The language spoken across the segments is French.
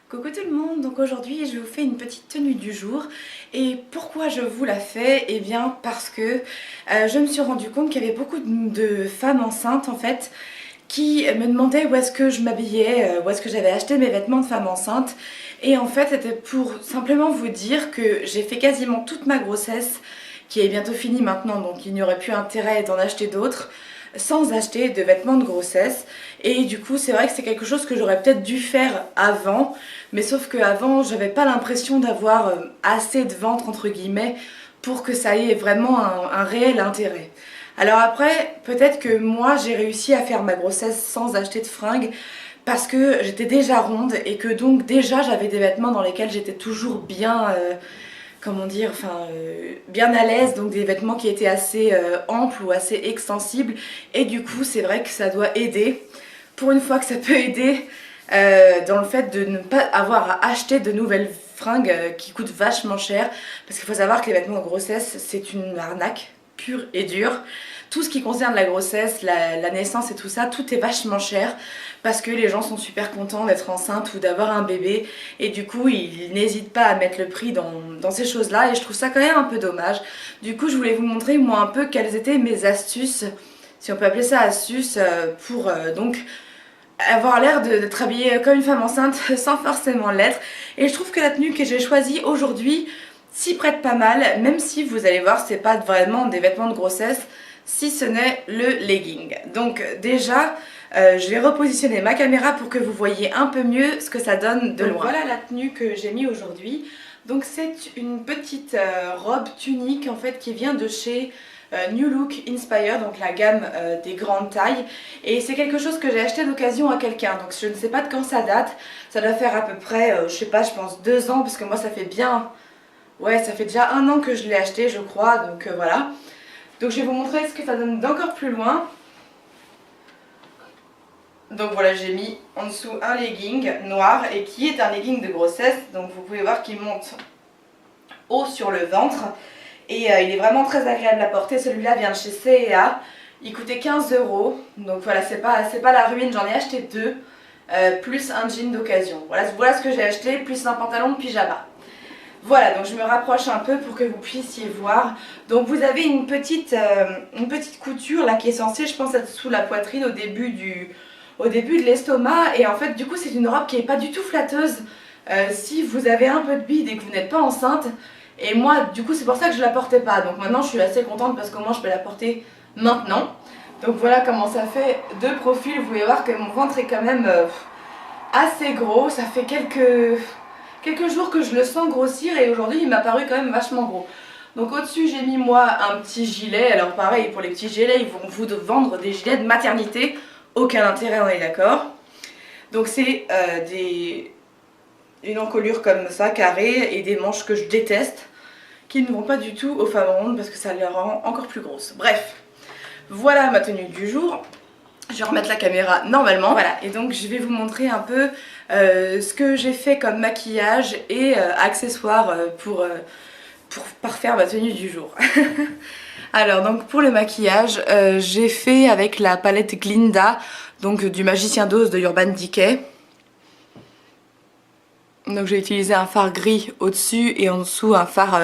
Coucou tout le monde, donc aujourd'hui je vous fais une petite tenue du jour et pourquoi je vous la fais? Eh bien parce que je me suis rendu compte qu'il y avait beaucoup de femmes enceintes en fait qui me demandaient où est-ce que je m'habillais, où est-ce que j'avais acheté mes vêtements de femme enceinte et en fait c'était pour simplement vous dire que j'ai fait quasiment toute ma grossesse qui est bientôt finie maintenant donc il n'y aurait plus intérêt d'en acheter d'autres sans acheter de vêtements de grossesse et du coup c'est vrai que c'est quelque chose que j'aurais peut-être dû faire avant mais sauf qu'avant j'avais pas l'impression d'avoir assez de ventre entre guillemets pour que ça ait vraiment un réel intérêt. Alors après peut-être que moi j'ai réussi à faire ma grossesse sans acheter de fringues parce que j'étais déjà ronde et que donc déjà j'avais des vêtements dans lesquels j'étais toujours bien comment dire, bien à l'aise, donc des vêtements qui étaient assez amples ou assez extensibles et du coup c'est vrai que ça doit aider, pour une fois que ça peut aider dans le fait de ne pas avoir à acheter de nouvelles fringues qui coûtent vachement cher, parce qu'il faut savoir que les vêtements de grossesse c'est une arnaque pure et dure. Tout ce qui concerne la grossesse, la naissance et tout ça, tout est vachement cher parce que les gens sont super contents d'être enceinte ou d'avoir un bébé et du coup ils n'hésitent pas à mettre le prix dans ces choses là et je trouve ça quand même un peu dommage. Du coup je voulais vous montrer moi un peu quelles étaient mes astuces, si on peut appeler ça astuces, pour donc avoir l'air d'être habillée comme une femme enceinte sans forcément l'être. Et je trouve que la tenue que j'ai choisie aujourd'hui s'y prête pas mal, même si vous allez voir c'est pas vraiment des vêtements de grossesse, si ce n'est le legging. Donc déjà je vais repositionner ma caméra pour que vous voyez un peu mieux ce que ça donne de loin. Voilà la tenue que j'ai mis aujourd'hui. Donc c'est une petite robe tunique en fait qui vient de chez New Look Inspire, donc la gamme des grandes tailles. Et c'est quelque chose que j'ai acheté d'occasion à quelqu'un. Donc je ne sais pas de quand ça date. Ça doit faire à peu près, je sais pas, je pense 2 ans parce que moi ça fait bien... Ouais, ça fait déjà 1 an que je l'ai acheté je crois. Donc voilà. Donc je vais vous montrer ce que ça donne d'encore plus loin. Donc voilà, j'ai mis en dessous un legging noir et qui est un legging de grossesse. Donc vous pouvez voir qu'il monte haut sur le ventre et il est vraiment très agréable à porter. Celui-là vient de chez C&A. Il coûtait 15 €. Donc voilà, c'est pas la ruine, j'en ai acheté 2 plus un jean d'occasion. Voilà ce que j'ai acheté, plus un pantalon de pyjama. Voilà, donc je me rapproche un peu pour que vous puissiez voir. Donc vous avez une petite couture là qui est censée, je pense, être sous la poitrine au début de l'estomac. Et en fait, du coup, c'est une robe qui n'est pas du tout flatteuse si vous avez un peu de bide et que vous n'êtes pas enceinte. Et moi, du coup, c'est pour ça que je la portais pas. Donc maintenant, je suis assez contente parce qu'au moins, je peux la porter maintenant. Donc voilà comment ça fait de profil. Vous pouvez voir que mon ventre est quand même assez gros. Ça fait quelques jours que je le sens grossir et aujourd'hui il m'a paru quand même vachement gros. Donc au-dessus j'ai mis moi un petit gilet. Alors pareil, pour les petits gilets, ils vont vous vendre des gilets de maternité. Aucun intérêt, on est d'accord. Donc c'est une encolure comme ça, carrée, et des manches que je déteste, qui ne vont pas du tout aux femmes rondes parce que ça les rend encore plus grosses. Bref, voilà ma tenue du jour. Je vais remettre la caméra normalement. Voilà, et donc je vais vous montrer un peu ce que j'ai fait comme maquillage et accessoires pour parfaire ma tenue du jour. Alors donc pour le maquillage, j'ai fait avec la palette Glinda, donc du Magicien d'Oz de Urban Decay. Donc j'ai utilisé un fard gris au-dessus et en dessous un fard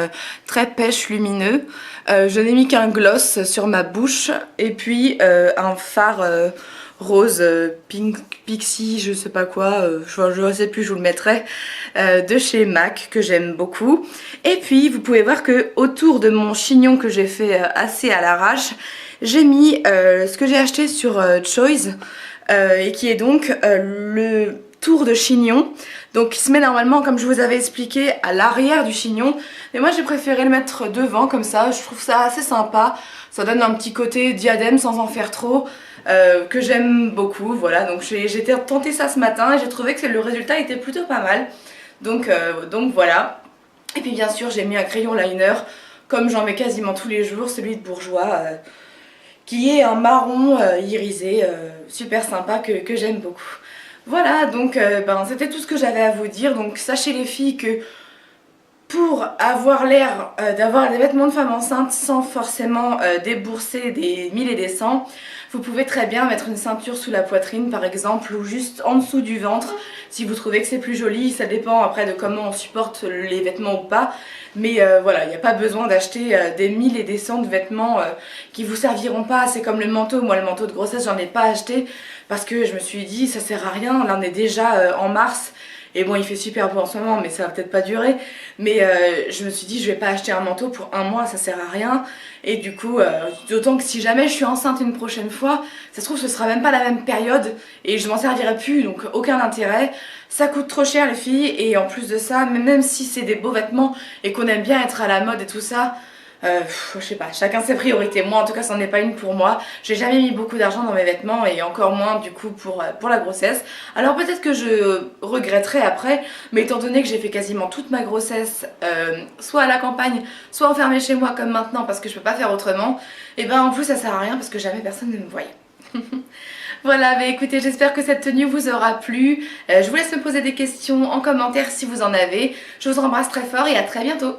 très pêche lumineux. Je n'ai mis qu'un gloss sur ma bouche et puis un fard rose pink pixie, je sais pas quoi, je ne sais plus, je vous le mettrai, de chez MAC que j'aime beaucoup. Et puis vous pouvez voir que autour de mon chignon que j'ai fait assez à l'arrache, j'ai mis ce que j'ai acheté sur Choice et qui est donc le tour de chignon, donc qui se met normalement, comme je vous avais expliqué, à l'arrière du chignon, mais moi j'ai préféré le mettre devant comme ça. Je trouve ça assez sympa, ça donne un petit côté diadème sans en faire trop, que j'aime beaucoup. Voilà, donc j'ai tenté ça ce matin et j'ai trouvé que le résultat était plutôt pas mal, donc voilà. Et puis bien sûr j'ai mis un crayon liner comme j'en mets quasiment tous les jours, celui de Bourjois, qui est un marron irisé, super sympa, que j'aime beaucoup. Voilà, donc c'était tout ce que j'avais à vous dire. Donc sachez les filles que pour avoir l'air d'avoir des vêtements de femme enceinte sans forcément débourser des 1000 et des 100, vous pouvez très bien mettre une ceinture sous la poitrine par exemple ou juste en dessous du ventre si vous trouvez que c'est plus joli. Ça dépend après de comment on supporte les vêtements ou pas, mais voilà, il n'y a pas besoin d'acheter des 1000 et des 100 de vêtements qui vous serviront pas. C'est comme le manteau, moi le manteau de grossesse j'en ai pas acheté parce que je me suis dit ça sert à rien, là on est déjà en mars. Et bon, il fait super beau en ce moment, mais ça va peut-être pas durer. Mais je me suis dit, je vais pas acheter un manteau pour un mois, ça sert à rien. Et du coup, d'autant que si jamais je suis enceinte une prochaine fois, ça se trouve, ce sera même pas la même période et je m'en servirai plus, donc aucun intérêt. Ça coûte trop cher, les filles, et en plus de ça, même si c'est des beaux vêtements et qu'on aime bien être à la mode et tout ça, je sais pas, chacun ses priorités. Moi en tout cas c'en est pas une pour moi. J'ai jamais mis beaucoup d'argent dans mes vêtements et encore moins du coup pour la grossesse. Alors peut-être que je regretterai après, mais étant donné que j'ai fait quasiment toute ma grossesse soit à la campagne, soit enfermée chez moi comme maintenant parce que je peux pas faire autrement, et ben en plus ça sert à rien parce que jamais personne ne me voyait. Voilà, mais écoutez, j'espère que cette tenue vous aura plu. Je vous laisse me poser des questions en commentaire si vous en avez. Je vous embrasse très fort et à très bientôt.